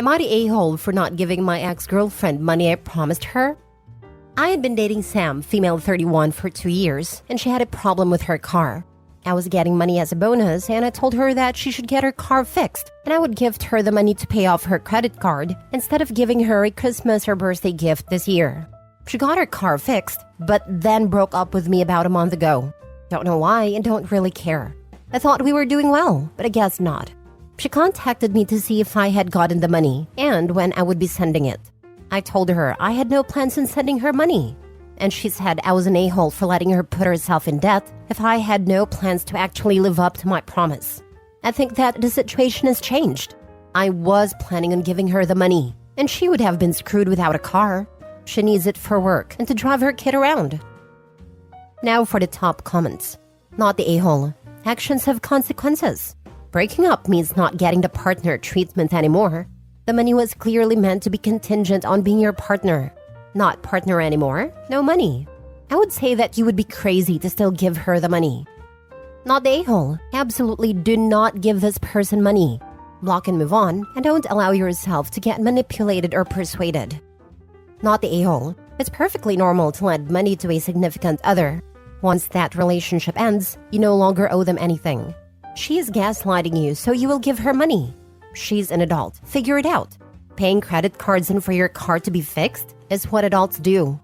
Am I the a-hole for not giving my ex-girlfriend money I promised her? I had been dating Sam, female 31, for 2 years, and she had a problem with her car. I was getting money as a bonus, and I told her that she should get her car fixed, and I would gift her the money to pay off her credit card instead of giving her a Christmas or birthday gift this year. She got her car fixed, but then broke up with me about a month ago. Don't know why and don't really care. I thought we were doing well, but I guess not. She contacted me to see if I had gotten the money and when I would be sending it. I told her I had no plans on sending her money, and she said I was an a-hole for letting her put herself in debt if I had no plans to actually live up to my promise. I think that the situation has changed. I was planning on giving her the money, and she would have been screwed without a car. She needs it for work and to drive her kid around. Now for the top comments. Not the a-hole. Actions have consequences. Breaking up means not getting the partner treatment anymore. The money was clearly meant to be contingent on being your partner. Not partner anymore, no money. I would say that you would be crazy to still give her the money. Not the a-hole. Absolutely do not give this person money. Block and move on, and don't allow yourself to get manipulated or persuaded. Not the a-hole. It's perfectly normal to lend money to a significant other. Once that relationship ends, you no longer owe them anything. She is gaslighting you, so you will give her money. She's an adult. Figure it out. Paying credit cards in for your car to be fixed is what adults do.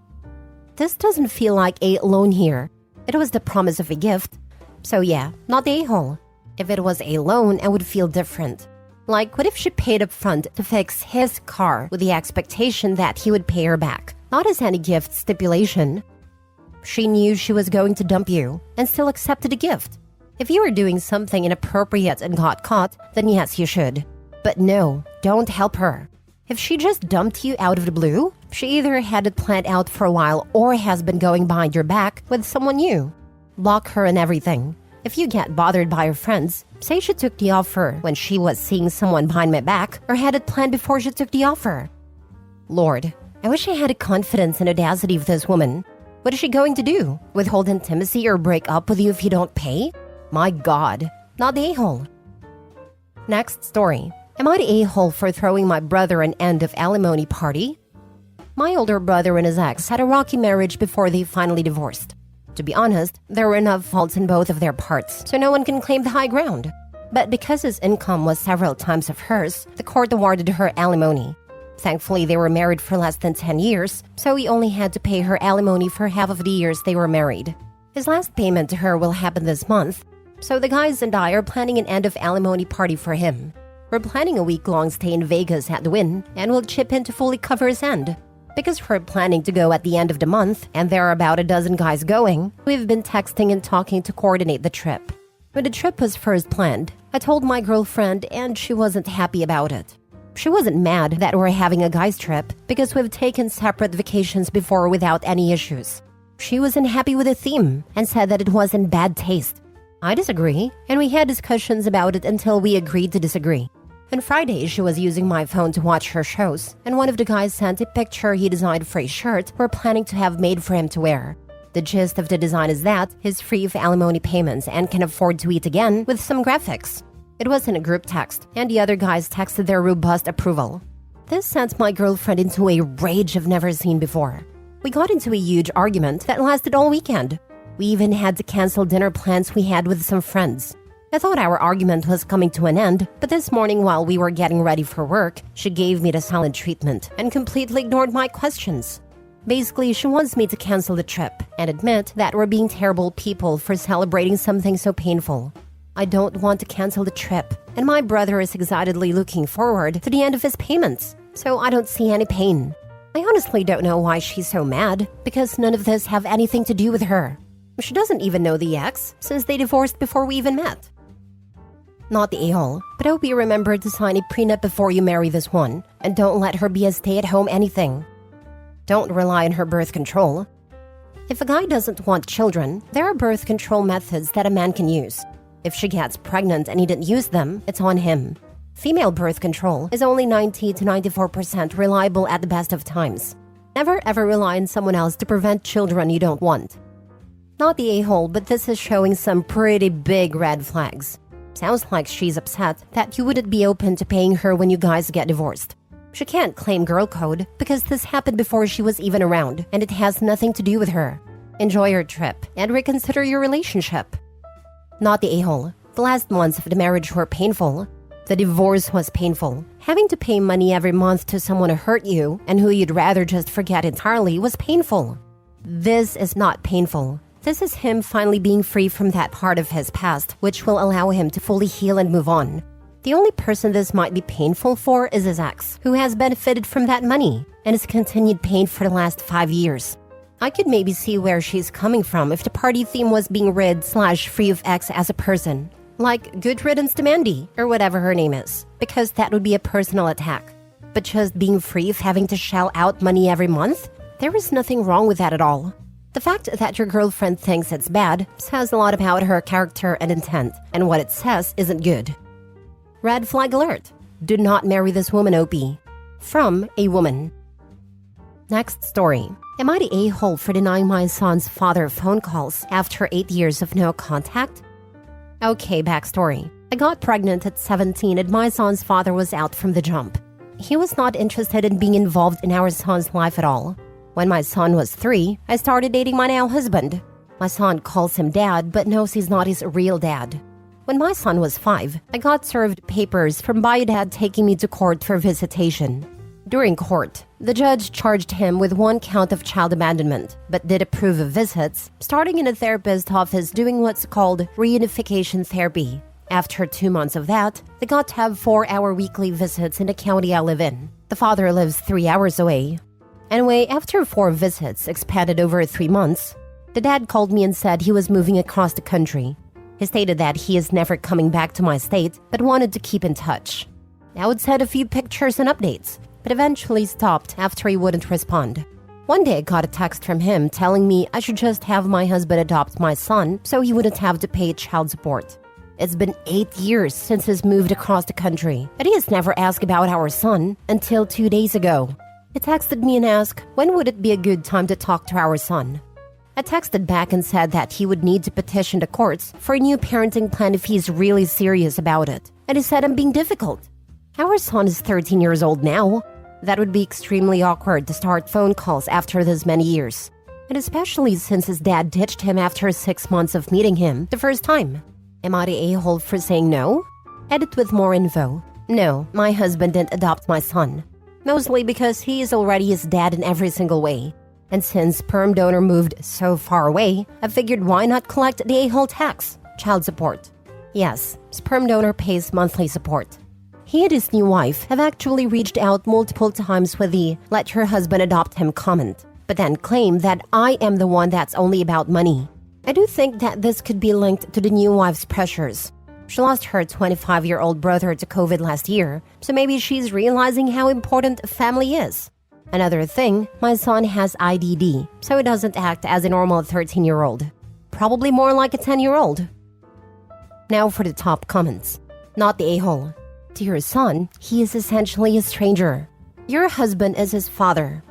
This doesn't feel like a loan here. It was the promise of a gift. So yeah, not the a-hole. If it was a loan, I would feel different. Like, what if she paid up front to fix his car with the expectation that he would pay her back, not as any gift stipulation? She knew she was going to dump you and still accepted a gift. If you were doing something inappropriate and got caught, then yes, you should. But no, don't help her. If she just dumped you out of the blue, she either had it planned out for a while or has been going behind your back with someone new. Block her and everything. If you get bothered by her friends, say she took the offer when she was seeing someone behind my back or had it planned before she took the offer. Lord, I wish I had the confidence and audacity of this woman. What is she going to do? Withhold intimacy or break up with you if you don't pay? My God, not the a-hole. Next story. Am I the a-hole for throwing my brother an end of alimony party? My older brother and his ex had a rocky marriage before they finally divorced. To be honest, there were enough faults in both of their parts, so no one can claim the high ground. But because his income was several times of hers, the court awarded her alimony. Thankfully, they were married for less than 10 years, so he only had to pay her alimony for half of the years they were married. His last payment to her will happen this month, so the guys and I are planning an end of alimony party for him. We're planning a week-long stay in Vegas at the Wynn, and we'll chip in to fully cover his end. Because we're planning to go at the end of the month, and there are about a dozen guys going, we've been texting and talking to coordinate the trip. When the trip was first planned, I told my girlfriend, and she wasn't happy about it. She wasn't mad that we're having a guys trip, because we've taken separate vacations before without any issues. She wasn't happy with the theme, and said that it was in bad taste. I disagree, and we had discussions about it until we agreed to disagree. On Friday, she was using my phone to watch her shows, and one of the guys sent a picture he designed for a shirt we're planning to have made for him to wear. The gist of the design is that he's free of alimony payments and can afford to eat again with some graphics. It was in a group text, and the other guys texted their robust approval. This sent my girlfriend into a rage I've never seen before. We got into a huge argument that lasted all weekend. We even had to cancel dinner plans we had with some friends. I thought our argument was coming to an end, but this morning while we were getting ready for work, she gave me the silent treatment and completely ignored my questions. Basically, she wants me to cancel the trip and admit that we're being terrible people for celebrating something so painful. I don't want to cancel the trip, and my brother is excitedly looking forward to the end of his payments, so I don't see any pain. I honestly don't know why she's so mad, because none of this have anything to do with her. She doesn't even know the ex, since they divorced before we even met. Not the a-hole, but I hope you remember to sign a prenup before you marry this one, and don't let her be a stay-at-home anything. Don't rely on her birth control. If a guy doesn't want children, there are birth control methods that a man can use. If she gets pregnant and he didn't use them, it's on him. Female birth control is only 90 to 94% reliable at the best of times. Never ever rely on someone else to prevent children you don't want. Not the a-hole, but this is showing some pretty big red flags. Sounds like she's upset that you wouldn't be open to paying her when you guys get divorced. She can't claim girl code because this happened before she was even around and it has nothing to do with her. Enjoy your trip and reconsider your relationship. Not the a-hole. The last months of the marriage were painful. The divorce was painful. Having to pay money every month to someone who hurt you and who you'd rather just forget entirely was painful. This is not painful. This is him finally being free from that part of his past, which will allow him to fully heal and move on. The only person this might be painful for is his ex, who has benefited from that money and has continued paying for the last 5 years. I could maybe see where she's coming from if the party theme was being rid/free of ex as a person. Like good riddance to Mandy, or whatever her name is, because that would be a personal attack. But just being free of having to shell out money every month? There is nothing wrong with that at all. The fact that your girlfriend thinks it's bad says a lot about her character and intent, and what it says isn't good. Red flag alert. Do not marry this woman, OP. From a woman. Next story. Am I the a-hole for denying my son's father phone calls after 8 years of no contact? Okay, backstory. I got pregnant at 17 and my son's father was out from the jump. He was not interested in being involved in our son's life at all. When my son was 3, I started dating my now husband. My son calls him dad but knows he's not his real dad. When my son was 5, I got served papers from Biodad taking me to court for visitation. During court, the judge charged him with 1 count of child abandonment, but did approve of visits, starting in a therapist's office doing what's called reunification therapy. After 2 months of that, they got to have 4-hour weekly visits in the county I live in. The father lives 3 hours away. Anyway, after 4 visits expanded over 3 months, the dad called me and said he was moving across the country. He stated that he is never coming back to my state, but wanted to keep in touch. I would send a few pictures and updates, but eventually stopped after he wouldn't respond. One day I got a text from him telling me I should just have my husband adopt my son so he wouldn't have to pay child support. It's been 8 years since he's moved across the country, and he has never asked about our son until 2 days ago. He texted me and asked when would it be a good time to talk to our son. I texted back and said that he would need to petition the courts for a new parenting plan if he's really serious about it, and he said I'm being difficult. Our son is 13 years old now. That would be extremely awkward to start phone calls after this many years, and especially since his dad ditched him after 6 months of meeting him the first time. Am I the a-hole for saying no? Edit with more info. No, my husband didn't adopt my son. Mostly because he is already his dad in every single way. And since sperm donor moved so far away, I figured why not collect the a-hole tax, child support. Yes, sperm donor pays monthly support. He and his new wife have actually reached out multiple times with the "let your husband adopt him" comment, but then claim that I am the one that's only about money. I do think that this could be linked to the new wife's pressures. She lost her 25-year-old brother to COVID last year, so maybe she's realizing how important family is. Another thing, my son has IDD, so he doesn't act as a normal 13-year-old. Probably more like a 10-year-old. Now for the top comments. Not the a-hole. To your son, he is essentially a stranger. Your husband is his father.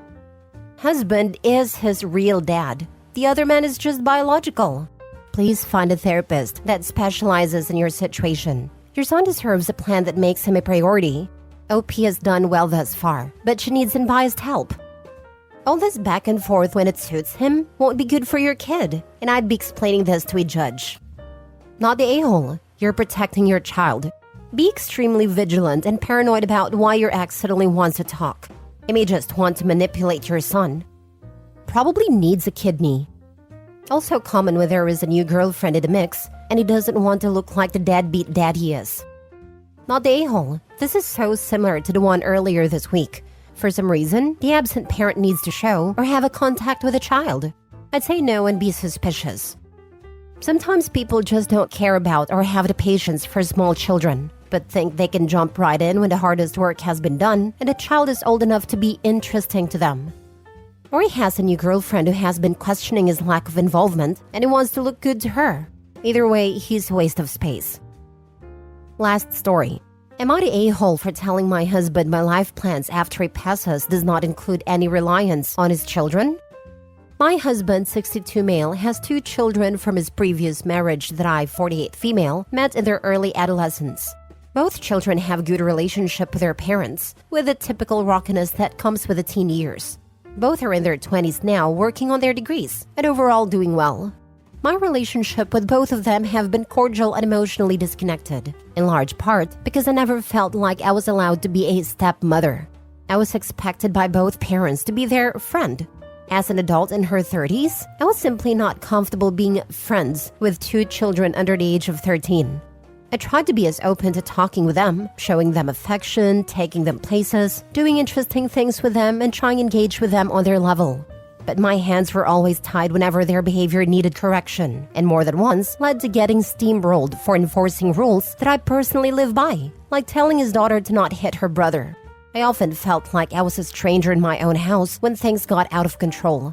Husband is his real dad. The other man is just biological. Please find a therapist that specializes in your situation. Your son deserves a plan that makes him a priority. OP has done well thus far, but she needs unbiased help. All this back and forth when it suits him won't be good for your kid, and I'd be explaining this to a judge. Not the a-hole. You're protecting your child. Be extremely vigilant and paranoid about why your ex suddenly wants to talk. He may just want to manipulate your son. Probably needs a kidney. Also common when there is a new girlfriend in the mix, and he doesn't want to look like the deadbeat dad he is. Not the a-hole. This is so similar to the one earlier this week. For some reason, the absent parent needs to show or have a contact with a child. I'd say no and be suspicious. Sometimes people just don't care about or have the patience for small children, but think they can jump right in when the hardest work has been done and the child is old enough to be interesting to them. Or he has a new girlfriend who has been questioning his lack of involvement and he wants to look good to her. Either way, he's a waste of space. Last story. Am I the a-hole for telling my husband my life plans after he passes does not include any reliance on his children? My husband, 62 male, has 2 children from his previous marriage that I, 48 female, met in their early adolescence. Both children have good relationship with their parents, with the typical rockiness that comes with the teen years. Both are in their 20s now, working on their degrees, and overall doing well. My relationship with both of them have been cordial and emotionally disconnected, in large part because I never felt like I was allowed to be a stepmother. I was expected by both parents to be their friend. As an adult in her 30s, I was simply not comfortable being friends with two children under the age of 13. I tried to be as open to talking with them, showing them affection, taking them places, doing interesting things with them, and trying to engage with them on their level. But my hands were always tied whenever their behavior needed correction, and more than once led to getting steamrolled for enforcing rules that I personally live by, like telling his daughter to not hit her brother. I often felt like I was a stranger in my own house when things got out of control.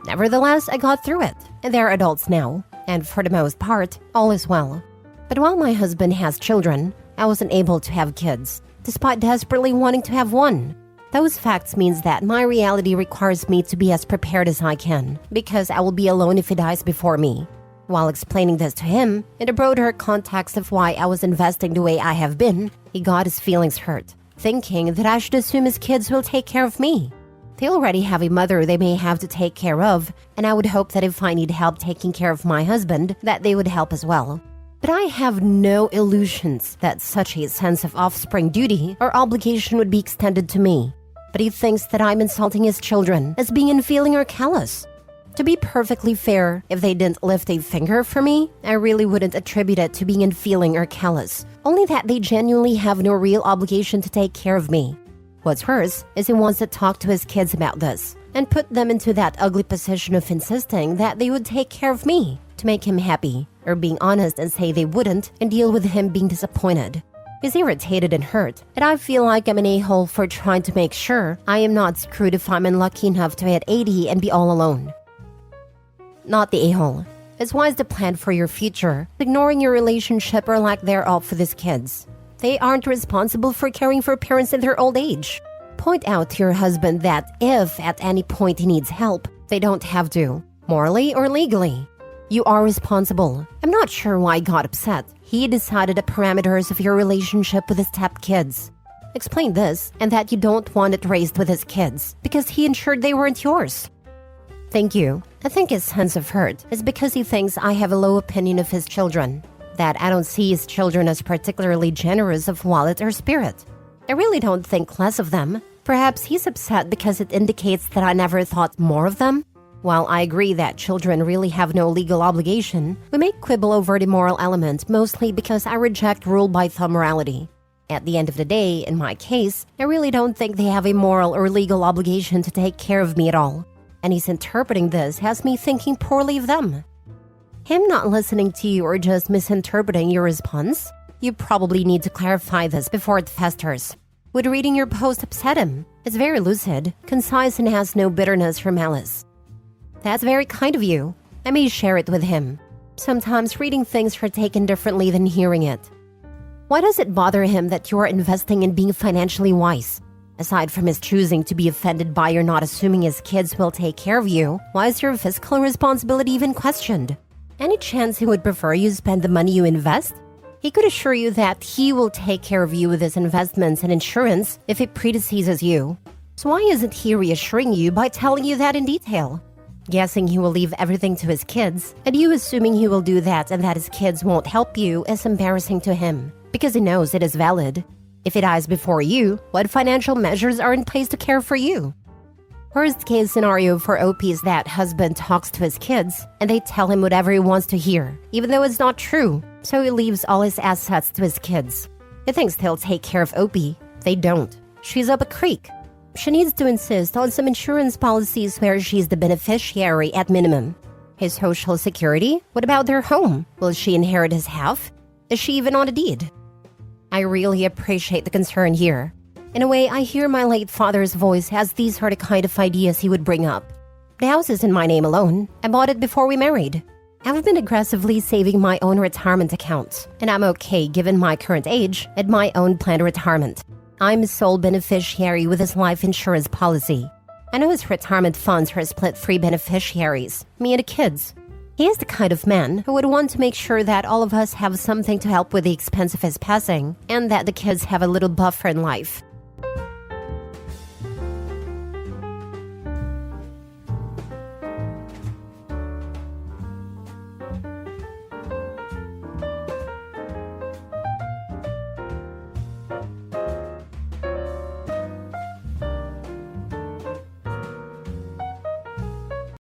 Nevertheless, I got through it, and they're adults now, and for the most part, all is well. But while my husband has children, I wasn't able to have kids, despite desperately wanting to have one. Those facts means that my reality requires me to be as prepared as I can, because I will be alone if he dies before me. While explaining this to him, in the broader context of why I was investing the way I have been, he got his feelings hurt, thinking that I should assume his kids will take care of me. They already have a mother they may have to take care of, and I would hope that if I need help taking care of my husband, that they would help as well. But I have no illusions that such a sense of offspring duty or obligation would be extended to me. But he thinks that I'm insulting his children as being unfeeling or callous. To be perfectly fair, if they didn't lift a finger for me, I really wouldn't attribute it to being unfeeling or callous, only that they genuinely have no real obligation to take care of me. What's worse is he wants to talk to his kids about this and put them into that ugly position of insisting that they would take care of me to make him happy, or being honest and say they wouldn't and deal with him being disappointed. He's irritated and hurt, and I feel like I'm an a-hole for trying to make sure I am not screwed if I'm unlucky enough to hit 80 and be all alone. Not the a-hole. It's wise to plan for your future, ignoring your relationship or lack thereof for these kids. They aren't responsible for caring for parents in their old age. Point out to your husband that if at any point he needs help, they don't have to, morally or legally. You are responsible. I'm not sure why he got upset. He decided the parameters of your relationship with his stepkids. Explain this and that you don't want it raised with his kids because he ensured they weren't yours. Thank you. I think his sense of hurt is because he thinks I have a low opinion of his children, that I don't see his children as particularly generous of wallet or spirit. I really don't think less of them. Perhaps he's upset because it indicates that I never thought more of them. While I agree that children really have no legal obligation, we may quibble over the moral element mostly because I reject rule-by-thumb morality. At the end of the day, in my case, I really don't think they have a moral or legal obligation to take care of me at all. And he's interpreting this has me thinking poorly of them. Him not listening to you or just misinterpreting your response? You probably need to clarify this before it festers. Would reading your post upset him? It's very lucid, concise, and has no bitterness or malice. That's very kind of you. I may share it with him. Sometimes reading things are taken differently than hearing it. Why does it bother him that you are investing in being financially wise? Aside from his choosing to be offended by your not assuming his kids will take care of you, why is your fiscal responsibility even questioned? Any chance he would prefer you spend the money you invest? He could assure you that he will take care of you with his investments and insurance if it predeceases you. So why isn't he reassuring you by telling you that in detail? Guessing he will leave everything to his kids, and you assuming he will do that and that his kids won't help you is embarrassing to him, because he knows it is valid. If he dies before you, what financial measures are in place to care for you? Worst case scenario for OP is that husband talks to his kids, and they tell him whatever he wants to hear, even though it's not true, so he leaves all his assets to his kids. He thinks they'll take care of OP. They don't. She's up a creek. She needs to insist on some insurance policies where she's the beneficiary at minimum. His social security? What about their home? Will she inherit his half? Is she even on a deed? I really appreciate the concern here. In a way, I hear my late father's voice as these are the kind of ideas he would bring up. The house is in my name alone. I bought it before we married. I've been aggressively saving my own retirement account, and I'm okay given my current age and my own planned retirement. I'm sole beneficiary with his life insurance policy. I know his retirement funds are split 3 beneficiaries, me and the kids. He is the kind of man who would want to make sure that all of us have something to help with the expense of his passing, and that the kids have a little buffer in life.